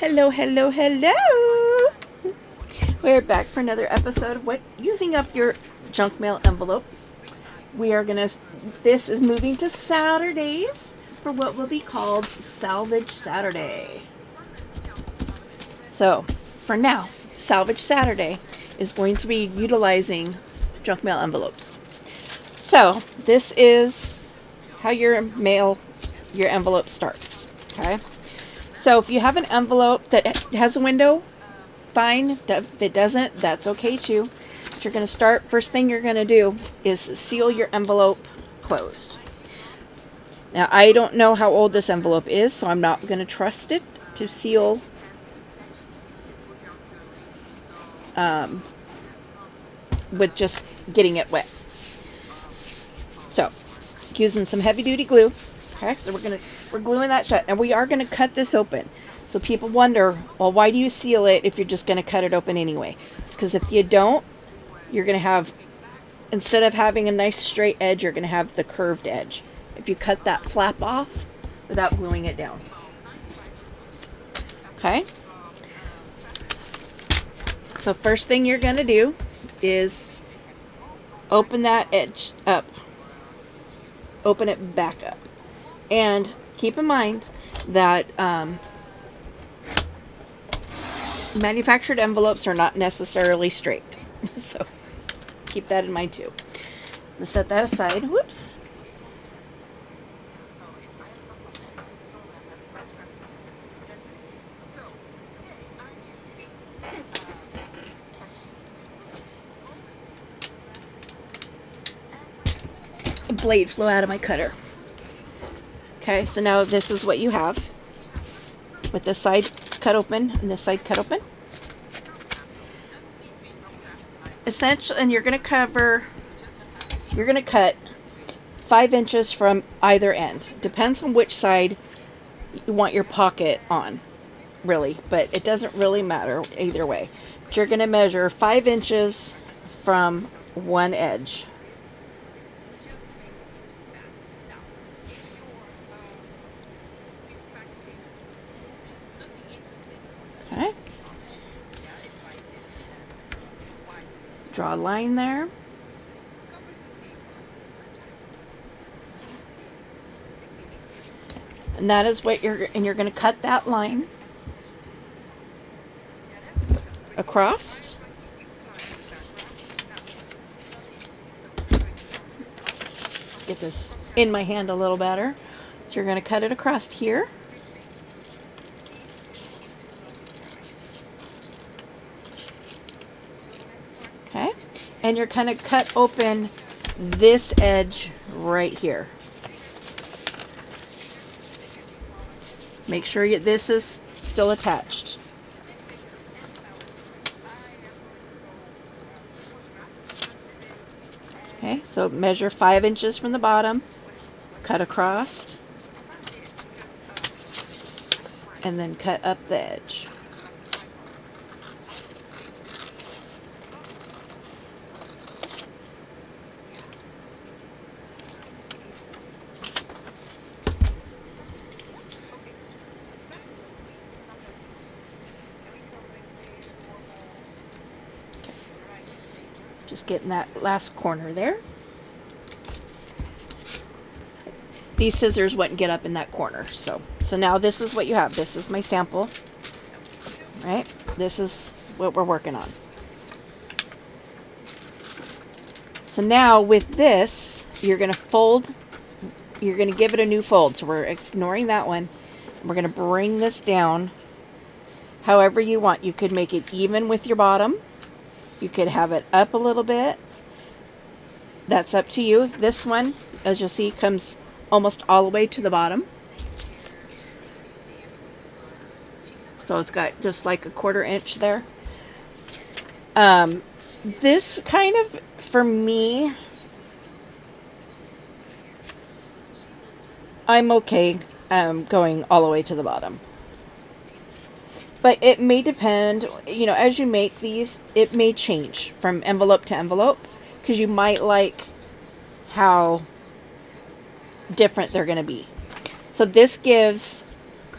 Hello, hello, hello. We're back for another episode of using up your junk mail envelopes. We are gonna. This is moving to Saturdays for what will be called Salvage Saturday. So, for now, Salvage Saturday is going to be utilizing junk mail envelopes. So, this is how your envelope starts. Okay. So if you have an envelope that has a window, fine. If it doesn't, that's okay too. But you're going to start, first thing you're going to do is seal your envelope closed. Now, I don't know how old this envelope is, so I'm not going to trust it to seal with just getting it wet. So, using some heavy duty glue. Okay, so we're gluing that shut, and we are gonna cut this open. So people wonder, well, why do you seal it if you're just gonna cut it open anyway? Because if you don't, you're gonna have, instead of having a nice straight edge, you're gonna have the curved edge if you cut that flap off without gluing it down. Okay. So first thing you're gonna do is open that edge up. Open it back up. And keep in mind that manufactured envelopes are not necessarily straight. So keep that in mind too. I'm going to set that aside. Whoops. A blade flew out of my cutter. Okay, so now this is what you have with this side cut open and this side cut open. Essentially, and you're going to cut 5 inches from either end. Depends on which side you want your pocket on, really, but it doesn't really matter either way. But you're going to measure 5 inches from one edge. Okay. Draw a line there. And that is what you're going to cut that line across. Get this in my hand a little better. So you're going to cut it across here. Okay, and you're going to cut open this edge right here. Make sure this is still attached. Okay, so measure 5 inches from the bottom, cut across, and then cut up the edge. Just getting that last corner there. These scissors wouldn't get up in that corner. So now this is what you have. This is my sample. Right? This is what we're working on. So now with this, you're going to give it a new fold. So we're ignoring that one. We're going to bring this down however you want. You could make it even with your bottom. You could have it up a little bit. That's up to you. This one, as you'll see, comes almost all the way to the bottom. So it's got just like a 1/4 inch there. This kind of, for me, I'm okay going all the way to the bottom. But it may depend, as you make these, it may change from envelope to envelope, because you might like how different they're going to be. So this gives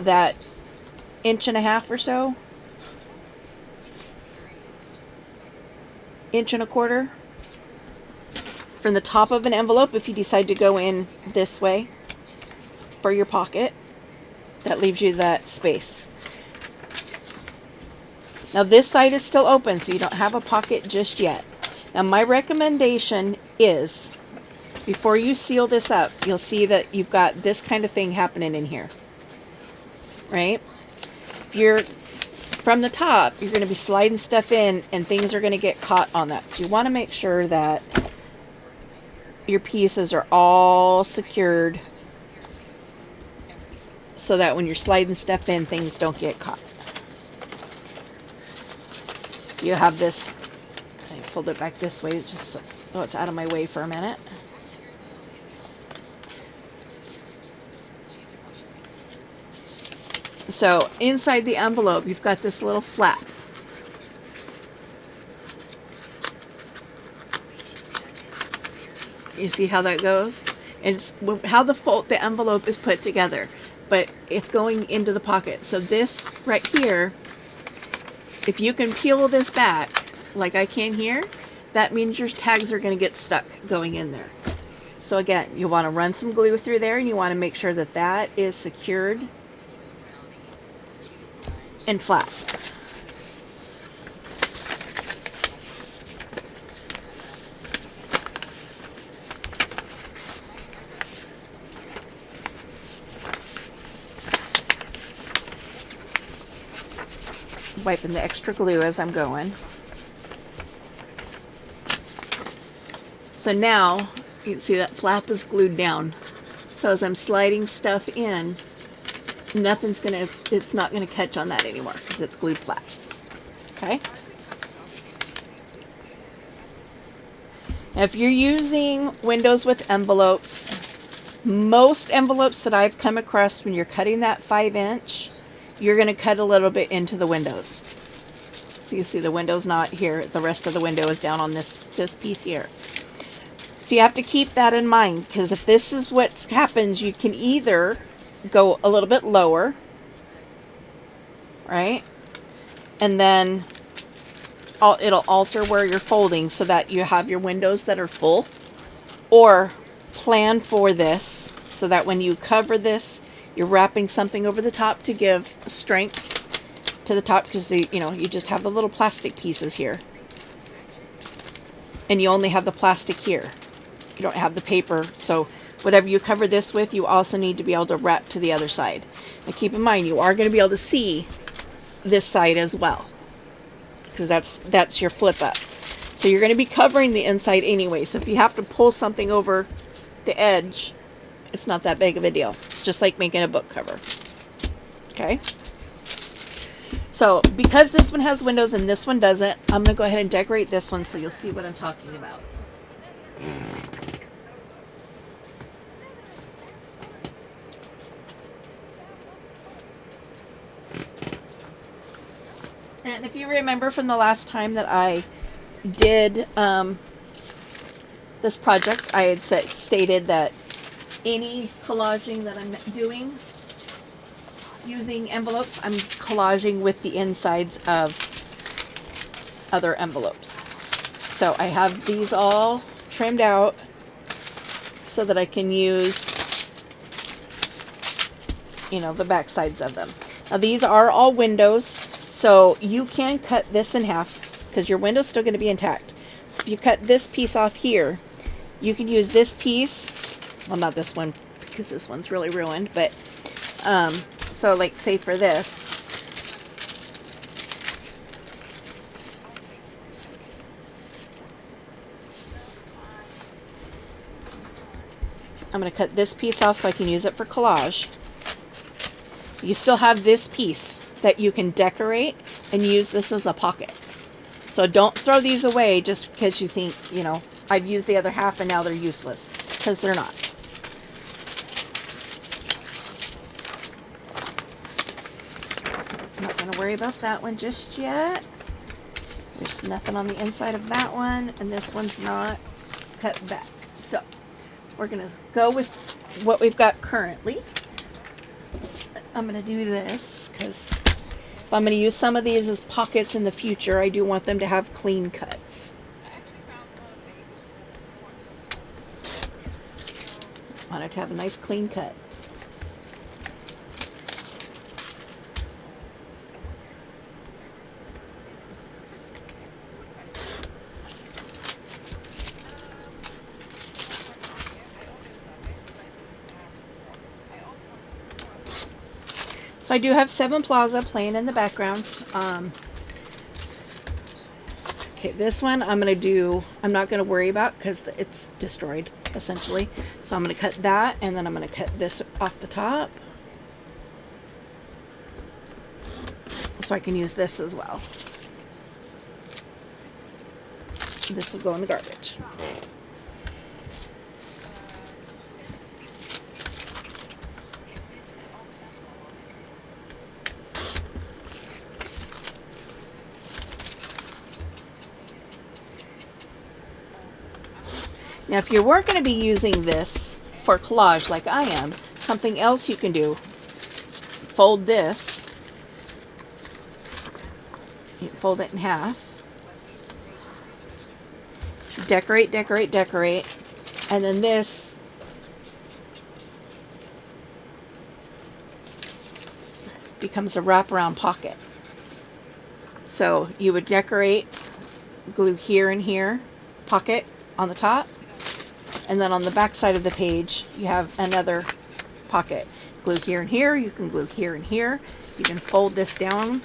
that 1.5 inches or so. 1.25 inches from the top of an envelope if you decide to go in this way for your pocket. That leaves you that space. Now this side is still open, so you don't have a pocket just yet. Now my recommendation is, before you seal this up, you'll see that you've got this kind of thing happening in here. Right? If you're from the top, you're going to be sliding stuff in and things are going to get caught on that. So you want to make sure that your pieces are all secured so that when you're sliding stuff in, things don't get caught. You have this, I fold it back this way, it's just so it's out of my way for a minute. So inside the envelope, you've got this little flap. You see how that goes? And it's how the envelope is put together, but it's going into the pocket. So this right here, if you can peel this back, like I can here, that means your tags are going to get stuck going in there. So again, you want to run some glue through there, and you want to make sure that that is secured and flat. Wiping the extra glue as I'm going. So now you can see that flap is glued down. So as I'm sliding stuff in, it's not gonna catch on that anymore because it's glued flat. Okay. Now if you're using windows with envelopes, most envelopes that I've come across, when you're cutting that 5-inch, you're going to cut a little bit into the windows. So you see the window's not here. The rest of the window is down on this piece here. So you have to keep that in mind, because if this is what happens, you can either go a little bit lower, right? And then it'll alter where you're folding so that you have your windows that are full, or plan for this so that when you cover this, you're wrapping something over the top to give strength to the top, because you just have the little plastic pieces here. And you only have the plastic here. You don't have the paper. So whatever you cover this with, you also need to be able to wrap to the other side. Now keep in mind, you are going to be able to see this side as well, because that's your flip up. So you're going to be covering the inside anyway. So if you have to pull something over the edge, it's not that big of a deal. It's just like making a book cover. Okay. So because this one has windows and this one doesn't, I'm going to go ahead and decorate this one so you'll see what I'm talking about. And if you remember from the last time that I did this project, I had stated that any collaging that I'm doing using envelopes, I'm collaging with the insides of other envelopes. So I have these all trimmed out so that I can use, the back sides of them. Now these are all windows, so you can cut this in half because your window's still going to be intact. So if you cut this piece off here, you can use this piece. Well, not this one, because this one's really ruined, but so like say for this, I'm going to cut this piece off so I can use it for collage. You still have this piece that you can decorate and use this as a pocket. So don't throw these away just because you think, I've used the other half and now they're useless, because they're not. I'm not going to worry about that one just yet. There's nothing on the inside of that one, and this one's not cut back. So we're going to go with what we've got currently. I'm going to do this because If I'm going to use some of these as pockets in the future, I do want them to have clean cuts. I want it to have a nice clean cut. So I do have Seven Plaza playing in the background. Okay, this one I'm not going to worry about because it's destroyed essentially. So I'm going to cut that, and then I'm going to cut this off the top. So I can use this as well. This will go in the garbage. Now, if you weren't going to be using this for collage like I am, something else you can do is fold this. You fold it in half. Decorate, decorate, decorate. And then this becomes a wraparound pocket. So you would decorate, glue here and here, pocket on the top. And then on the back side of the page, you have another pocket. Glue here and here. You can glue here and here. You can fold this down,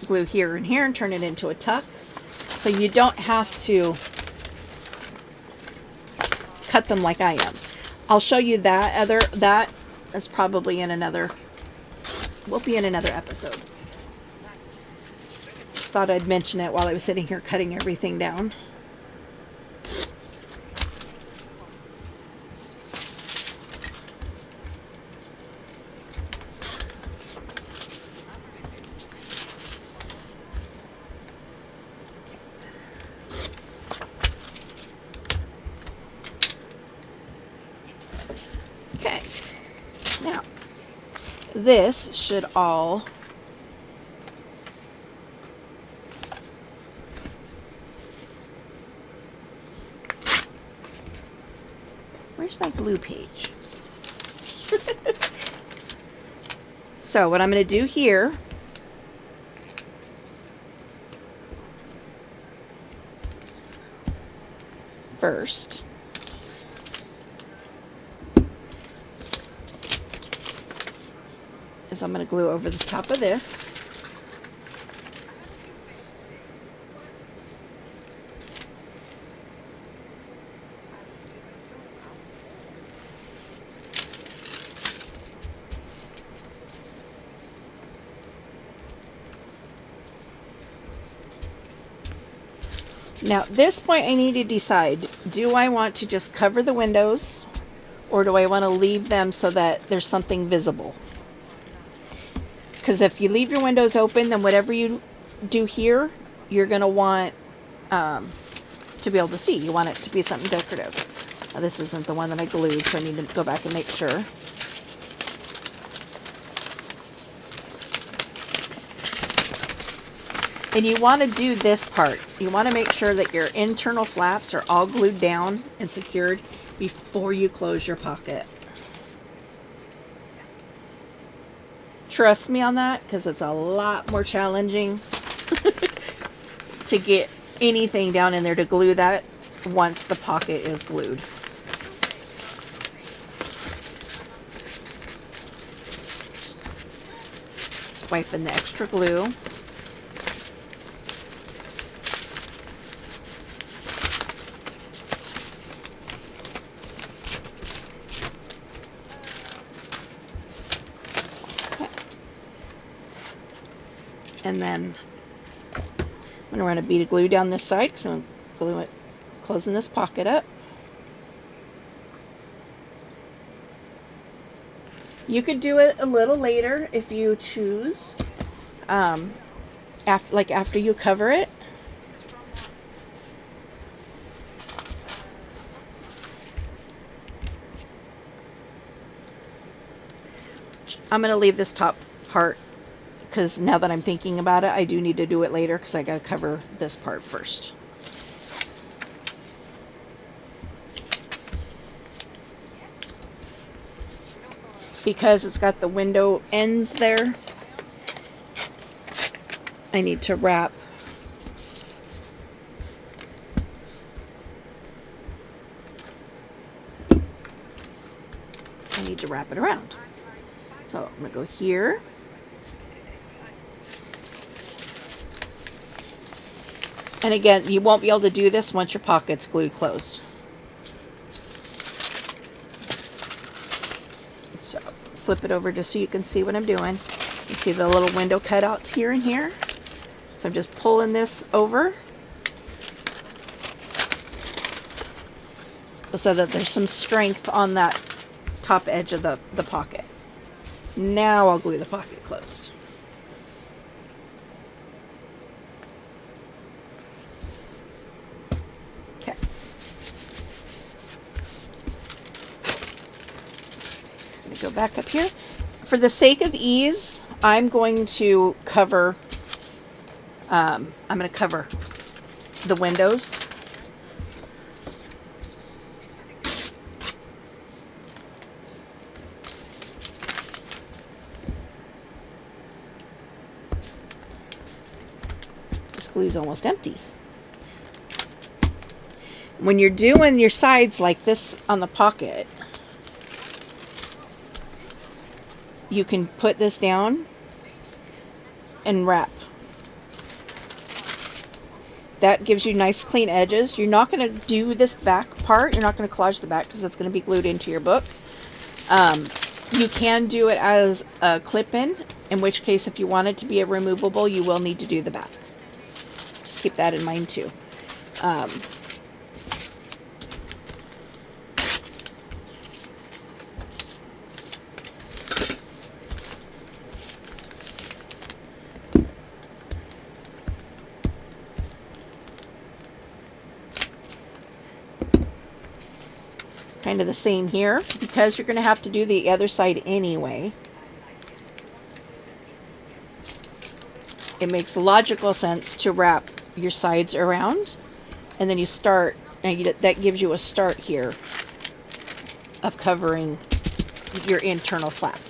glue here and here, and turn it into a tuck. So you don't have to cut them like I am. I'll show you that is probably in another, will be in another episode. Just thought I'd mention it while I was sitting here cutting everything down. Okay, now this should all where's my glue page? So what I'm going to do here first is I'm going to glue over the top of this. Now, at this point, I need to decide, do I want to just cover the windows, or do I want to leave them so that there's something visible? Because if you leave your windows open, then whatever you do here, you're going to want to be able to see. You want it to be something decorative. Now, this isn't the one that I glued, so I need to go back and make sure. And you want to do this part. You want to make sure that your internal flaps are all glued down and secured before you close your pocket. Trust me on that, because it's a lot more challenging to get anything down in there to glue that once the pocket is glued. Just wiping the extra glue. And then I'm going to run a bead of glue down this side because I'm going to closing this pocket up. You could do it a little later if you choose, after you cover it. I'm going to leave this top part, because now that I'm thinking about it, I do need to do it later because I got to cover this part first. Because it's got the window ends there, I need to wrap it around. So I'm going to go here. And again, you won't be able to do this once your pocket's glued closed. So flip it over just so you can see what I'm doing. You see the little window cutouts here and here. So I'm just pulling this over so that there's some strength on that top edge of the pocket. Now I'll glue the pocket closed. Okay. Let me go back up here. For the sake of ease, I'm going to cover the windows. This glue's almost empty. When you're doing your sides like this on the pocket, you can put this down and wrap. That gives you nice clean edges. You're not going to do this back part. You're not going to collage the back because it's going to be glued into your book. You can do it as a clip-in, in which case if you want it to be a removable, you will need to do the back. Just keep that in mind too. Kind of the same here, because you're going to have to do the other side anyway. It makes logical sense to wrap your sides around, and then you start, and that gives you a start here of covering your internal flap.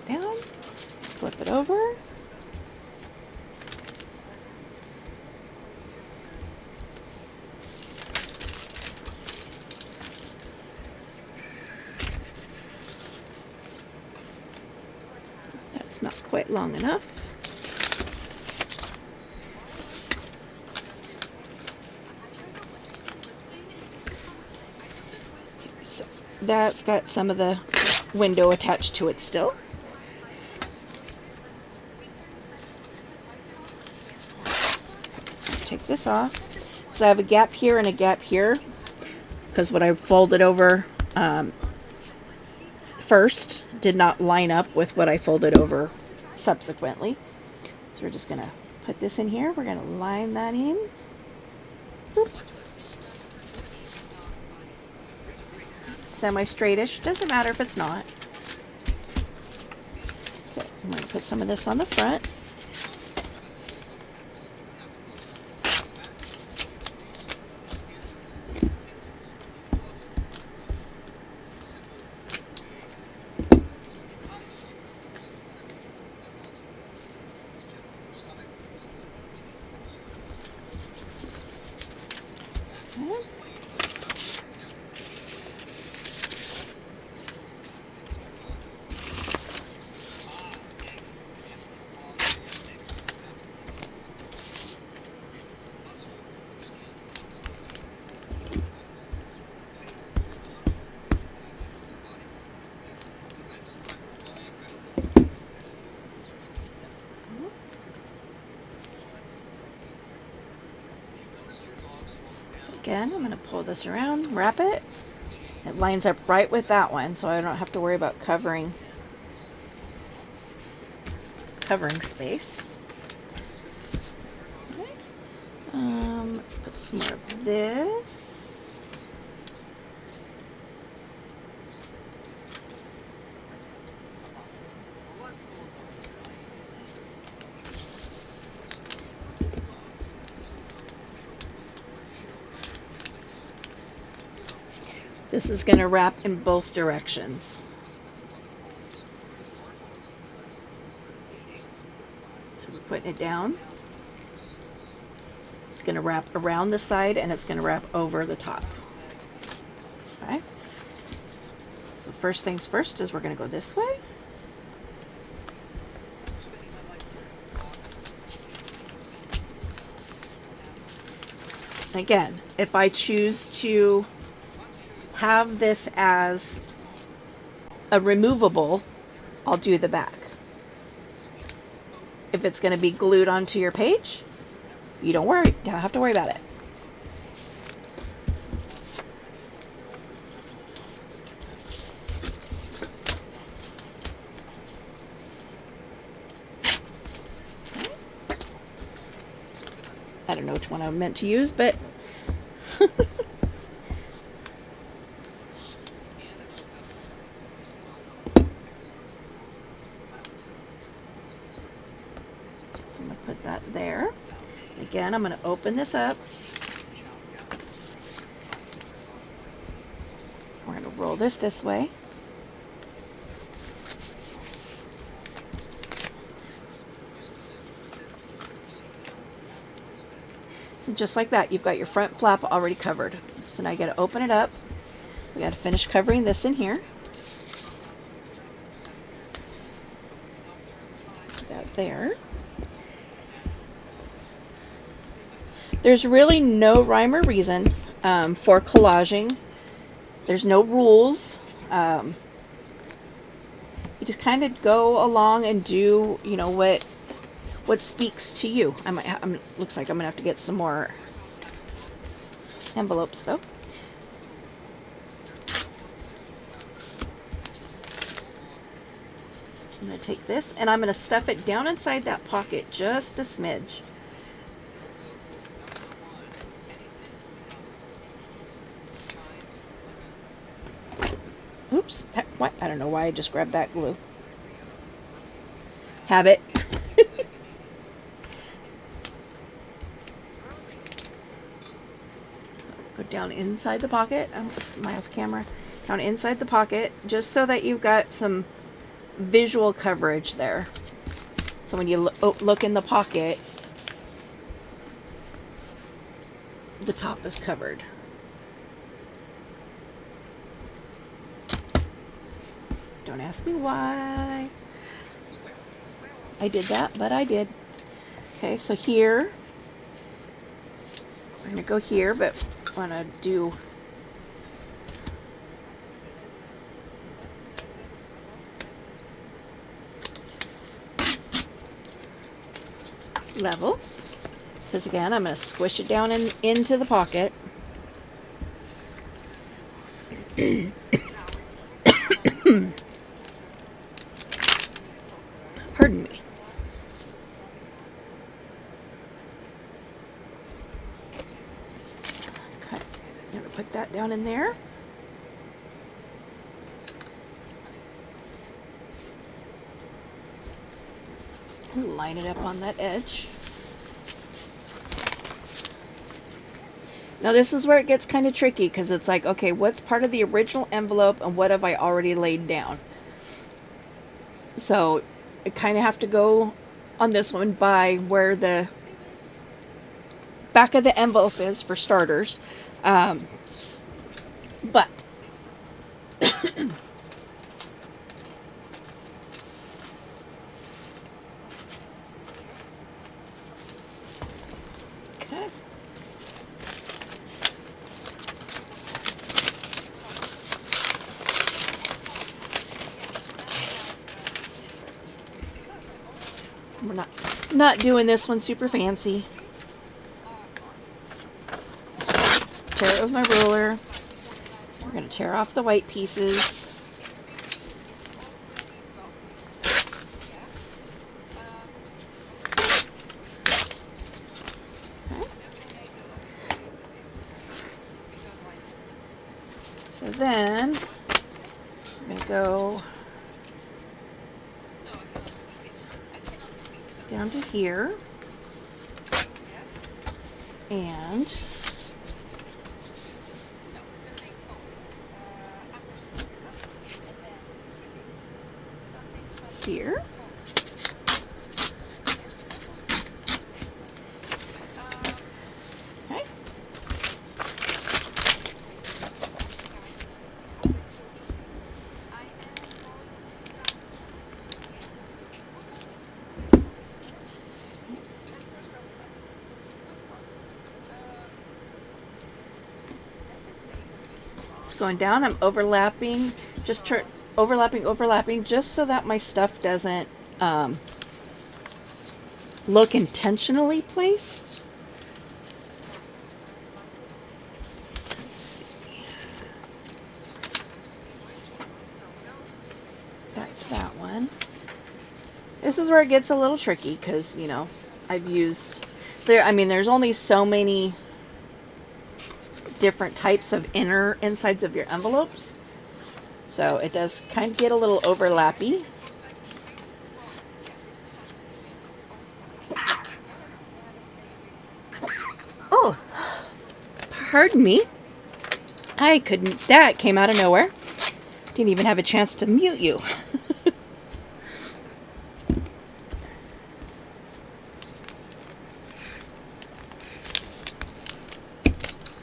Down, flip it over. That's not quite long enough. Okay, so that's got some of the window attached to it still. Take this off because I have a gap here and a gap here because what I folded over first did not line up with what I folded over subsequently. So we're just gonna put this in here. We're gonna line that in. Boop. Semi-straightish, doesn't matter if it's not. Okay, I'm gonna put some of this on the front. So again, I'm going to pull this around, wrap it. It lines up right with that one, so I don't have to worry about covering space. Okay. Let's put some more of this. This is going to wrap in both directions. So we're putting it down. It's going to wrap around the side and it's going to wrap over the top. Okay. So first things first is we're going to go this way. Again, if I choose to have this as a removable, I'll do the back. If it's going to be glued onto your page, you don't have to worry about it. I don't know which one I meant to use, but so I'm going to put that there. Again, I'm going to open this up. We're going to roll this way. So just like that, you've got your front flap already covered. So now you got to open it up. We got to finish covering this in here. Put that there. There's really no rhyme or reason for collaging. There's no rules. You just kind of go along and do, you know, what speaks to you. Looks like I'm gonna have to get some more envelopes though. I'm gonna take this and I'm gonna stuff it down inside that pocket just a smidge. Oops, what? I don't know why I just grabbed that glue. Habit. Go down inside the pocket. Am I off camera? Down inside the pocket, just so that you've got some visual coverage there. So when you look in the pocket, the top is covered. Don't ask me why I did that, but I did. Okay, so here, we're going to go here, but I want to do level, because again, I'm going to squish it down into the pocket. Pardon me. Okay, I'm going to put that down in there. Line it up on that edge. Now this is where it gets kind of tricky, because it's like, okay, what's part of the original envelope and what have I already laid down? So I kind of have to go on this one by where the back of the envelope is, for starters. But okay. We're not doing this one super fancy. tear it with my ruler. We're going to tear off the white pieces. So then I'm going to go down to here and here. Okay. It's going down. I'm overlapping, just overlapping, just so that my stuff doesn't look intentionally placed. Let's see. That's that one. This is where it gets a little tricky because, you know, I've used there's only so many different types of insides of your envelopes. So it does kind of get a little overlappy. Oh, pardon me. That came out of nowhere. Didn't even have a chance to mute you.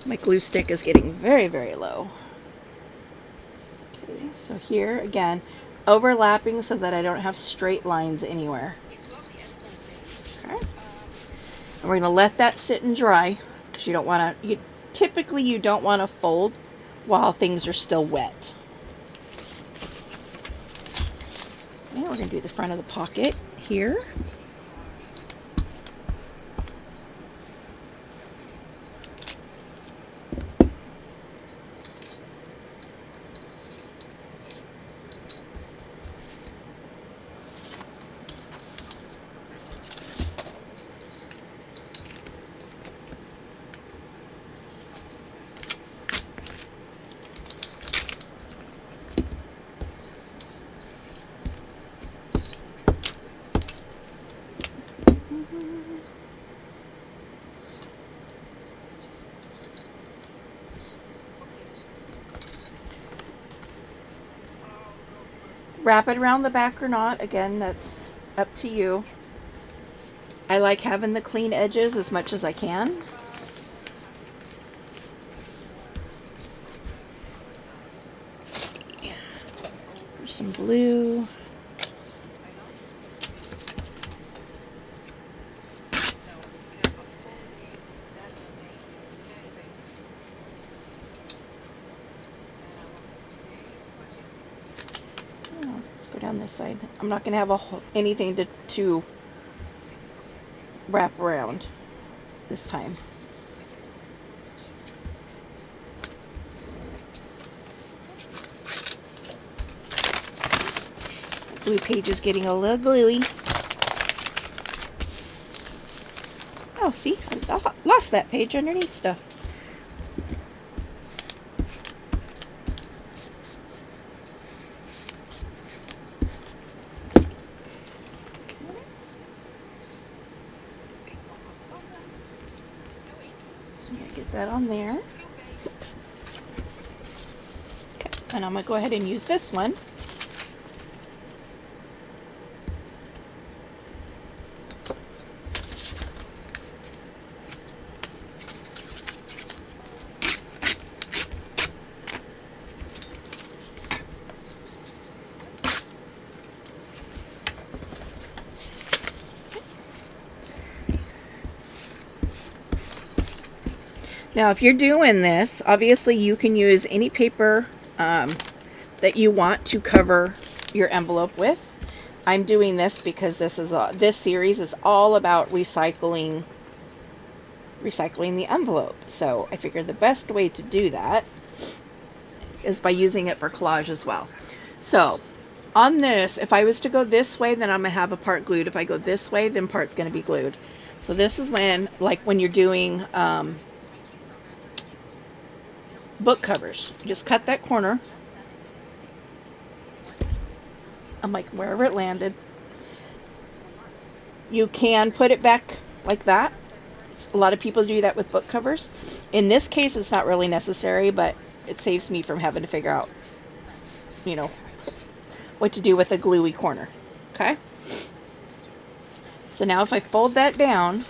My glue stick is getting very, very low. Okay, so here again, overlapping so that I don't have straight lines anywhere. Okay. And we're going to let that sit and dry because you don't want to, typically you don't want to fold while things are still wet. Okay, we're going to do the front of the pocket here. Wrap it around the back or not. Again, that's up to you. I like having the clean edges as much as I can. Let's see. There's some blue. Go down this side. I'm not going to have anything to wrap around this time. The glue page is getting a little gluey. Oh, see? I lost that page underneath stuff. That on there. Okay, and I'm going to go ahead and use this one. Now, if you're doing this, obviously you can use any paper that you want to cover your envelope with. I'm doing this because this series is all about recycling recycling the envelope. So I figured the best way to do that is by using it for collage as well. So on this, if I was to go this way, then I'm going to have a part glued. If I go this way, then part's going to be glued. So this is when, like when you're doing book covers, just cut that corner. I'm like, wherever it landed. You can put it back like that. A lot of people do that with book covers. In this case, it's not really necessary, but it saves me from having to figure out, you know, what to do with a gluey corner. Okay? So now if I fold that down,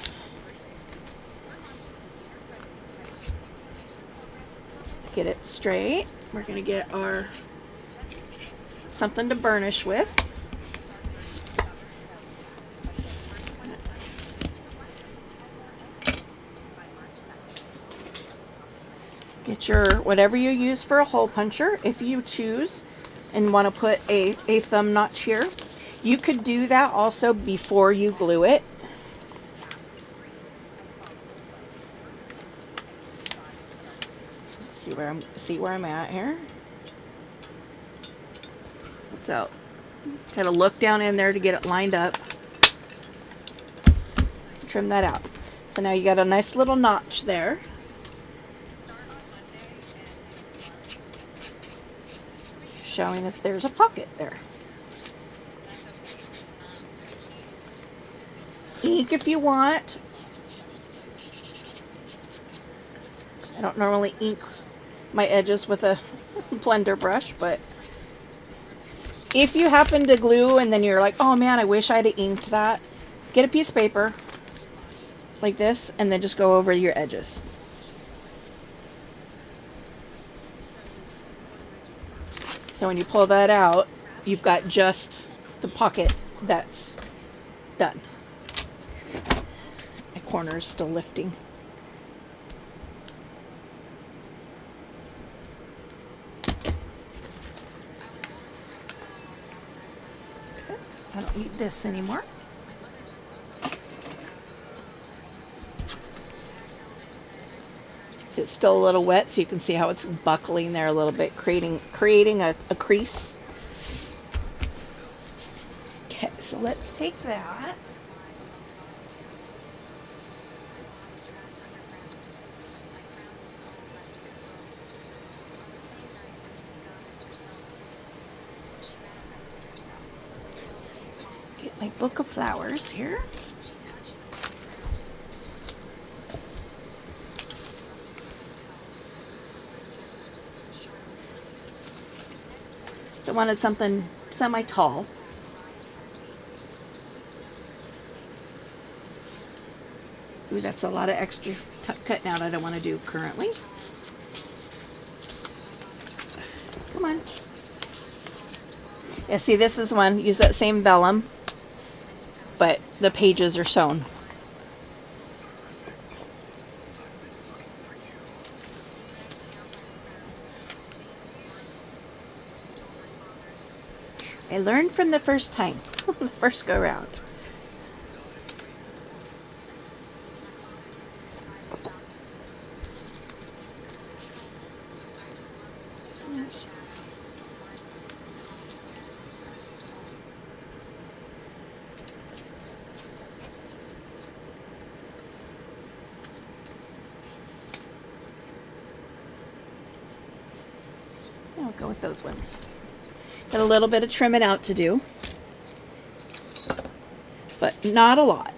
get it straight, we're going to get our something to burnish with. Get your, whatever you use for a hole puncher, if you choose and want to put a thumb notch here. You could do that also before you glue it. See where I'm at here. So, kind of look down in there to get it lined up. Trim that out. So now you got a nice little notch there. Showing that there's a pocket there. Ink if you want. I don't normally ink my edges with a blender brush, but if you happen to glue and then you're like, oh man, I wish I'd inked that, get a piece of paper like this and then just go over your edges. So when you pull that out, you've got just the pocket that's done. My corner is still lifting. Okay. I don't need this anymore. It's still a little wet, so you can see how it's buckling there a little bit, creating a crease. Okay, so let's take that. Get my book of flowers here. I wanted something semi-tall. Ooh, that's a lot of extra cutting out I don't want to do currently. Come on. Yeah, see, this is one. Use that same vellum, but the pages are sewn. I learned from the first time, the first go round. I'll go with those ones. Got a little bit of trimming out to do, but not a lot.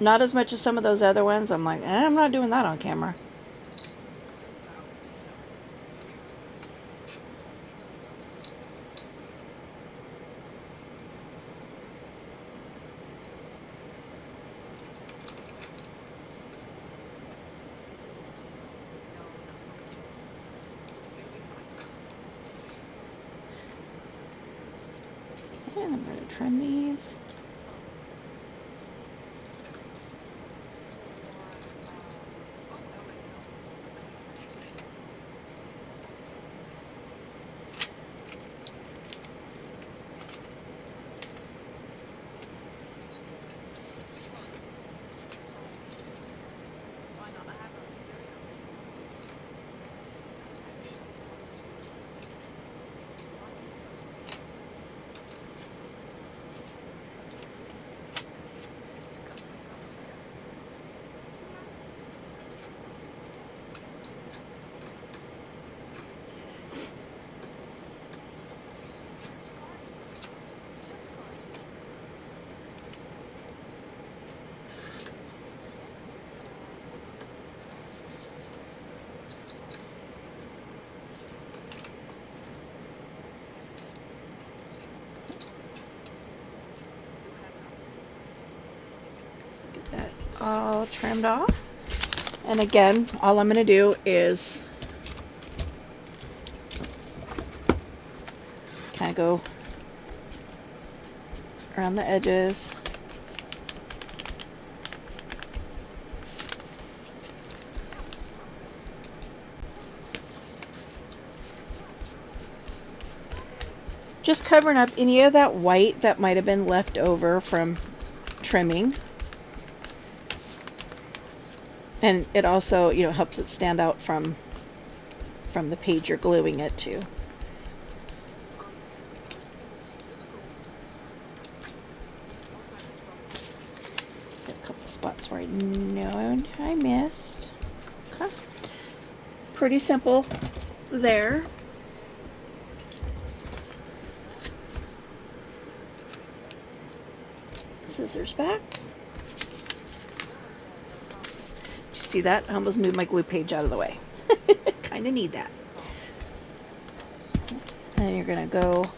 Not as much as some of those other ones. I'm like, I'm not doing that on camera. And I'm going to trim these. all trimmed off. And again, all I'm going to do is kind of go around the edges. Just covering up any of that white that might have been left over from trimming. And it also, you know, helps it stand out from the page you're gluing it to. Got a couple spots where I know I missed. Okay. Pretty simple there. Scissors back. You see that? I almost moved my glue page out of the way. Kind of need that. And you're going to go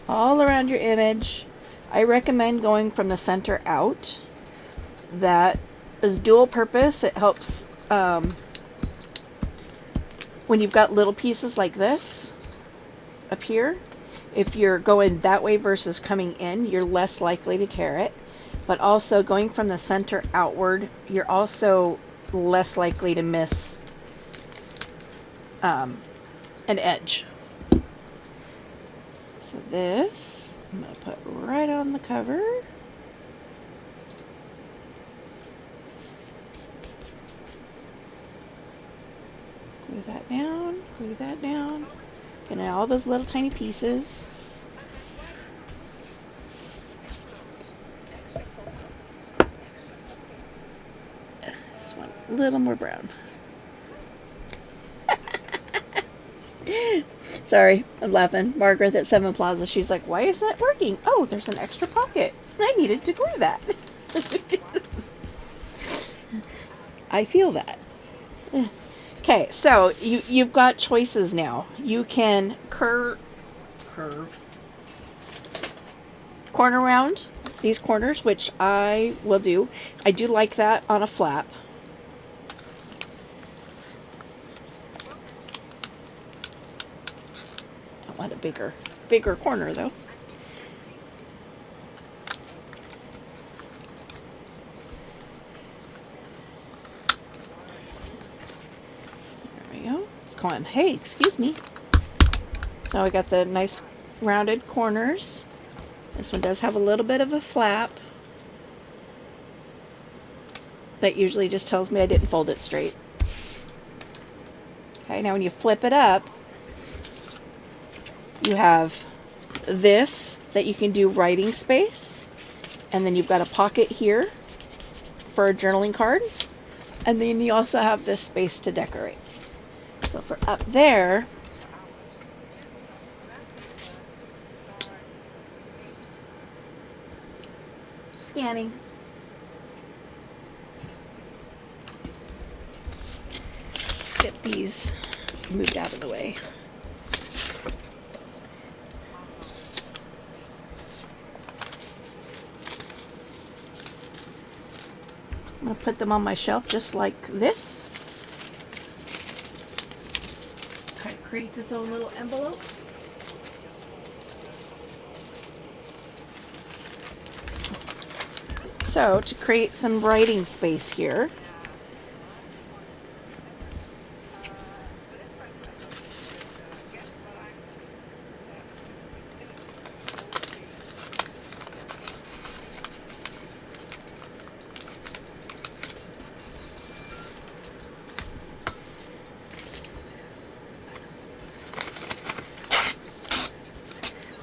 all around your image. I recommend going from the center out. That is dual purpose. It helps when you've got little pieces like this up here. If you're going that way versus coming in, you're less likely to tear it. But also going from the center outward, you're also less likely to miss an edge. So this, I'm going to put right on the cover. Glue that down, glue that down. Getting all those little tiny pieces. This one, a little more brown. Sorry, I'm laughing. Margaret at 7 Plaza, she's like, why is that working? Oh, there's an extra pocket. I needed to glue that. I feel that. Okay, so you've got choices now. You can curve corner round these corners, which I will do. I do like that on a flap. I want a bigger corner though. There we go. It's going, hey, excuse me. So I got the nice rounded corners. This one does have a little bit of a flap. That usually just tells me I didn't fold it straight. Okay, now when you flip it up, you have this that you can do writing space. And then you've got a pocket here for a journaling card. And then you also have this space to decorate. So for up there, scanning. Get these moved out of the way. I'm going to put them on my shelf just like this. Kind of creates its own little envelope. So to create some writing space here,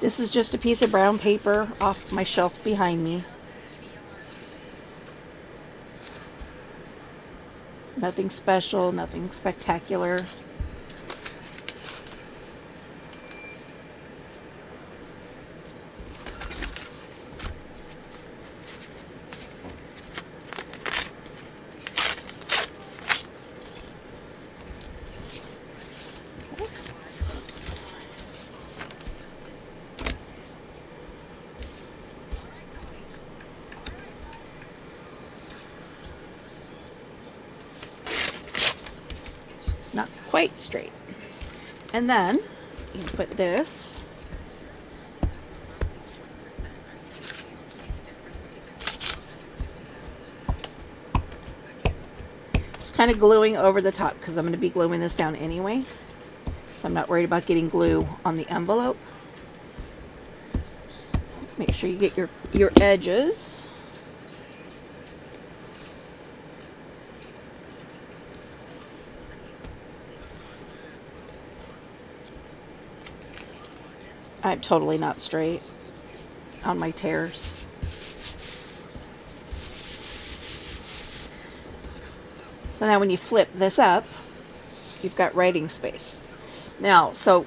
this is just a piece of brown paper off my shelf behind me. Nothing special, nothing spectacular. quite straight. And then you put this just kind of gluing over the top, because I'm going to be gluing this down anyway. So I'm not worried about getting glue on the envelope. Make sure you get your edges. I'm totally not straight on my tears. So now when you flip this up, you've got writing space. Now, so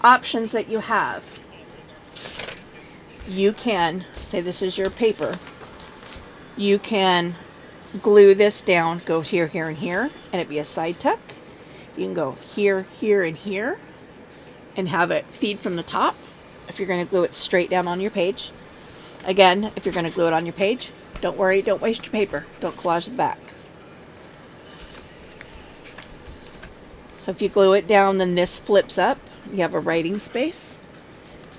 options that you have. You can, say this is your paper, you can glue this down, go here, here, and here, and it'd be a side tuck. You can go here, here, and here, and have it feed from the top if you're going to glue it straight down on your page. Again, if you're going to glue it on your page, don't worry, don't waste your paper. Don't collage the back. So if you glue it down, then this flips up. You have a writing space,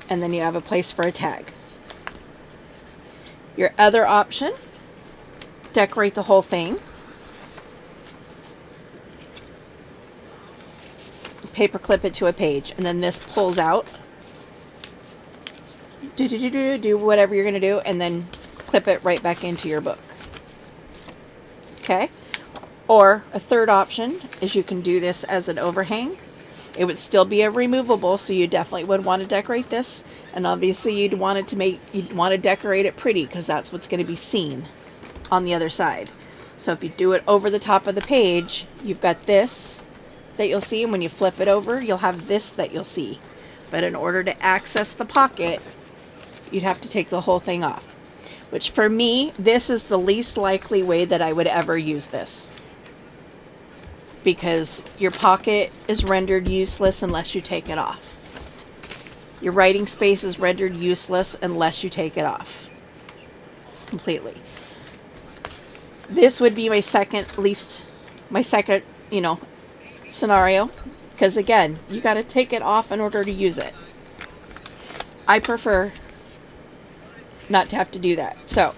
and then you have a place for a tag. Your other option, decorate the whole thing. Paper clip it to a page, and then this pulls out. Do whatever you're going to do, and then clip it right back into your book. Okay? Or a third option is you can do this as an overhang. It would still be a removable, so you definitely would want to decorate this. And obviously you'd want to decorate it pretty, because that's what's going to be seen on the other side. So if you do it over the top of the page, you've got this that you'll see, and when you flip it over, you'll have this that you'll see. But in order to access the pocket, you'd have to take the whole thing off. Which for me, this is the least likely way that I would ever use this. Because your pocket is rendered useless unless you take it off. Your writing space is rendered useless unless you take it off. Completely. This would be my second, scenario. Because again, you got to take it off in order to use it. I prefer not to have to do that. So,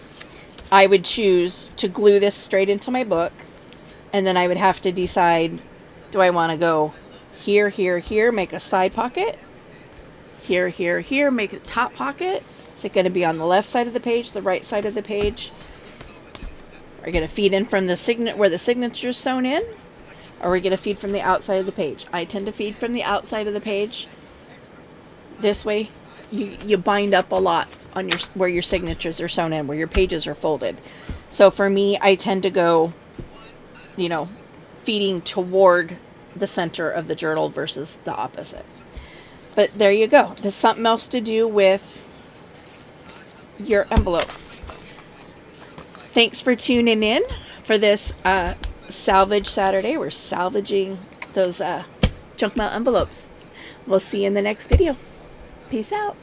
I would choose to glue this straight into my book. And then I would have to decide, do I want to go here, here, here, make a side pocket? Here, here, here, make a top pocket? Is it going to be on the left side of the page, the right side of the page? Are we going to feed in from the where the signature's sewn in? Or are we going to feed from the outside of the page? I tend to feed from the outside of the page. This way, you bind up a lot on where your signatures are sewn in, where your pages are folded. So for me, I tend to go, feeding toward the center of the journal versus the opposite. But there you go. There's something else to do with your envelope. Thanks for tuning in for this Salvage Saturday. We're salvaging those junk mail envelopes. We'll see you in the next video. Peace out.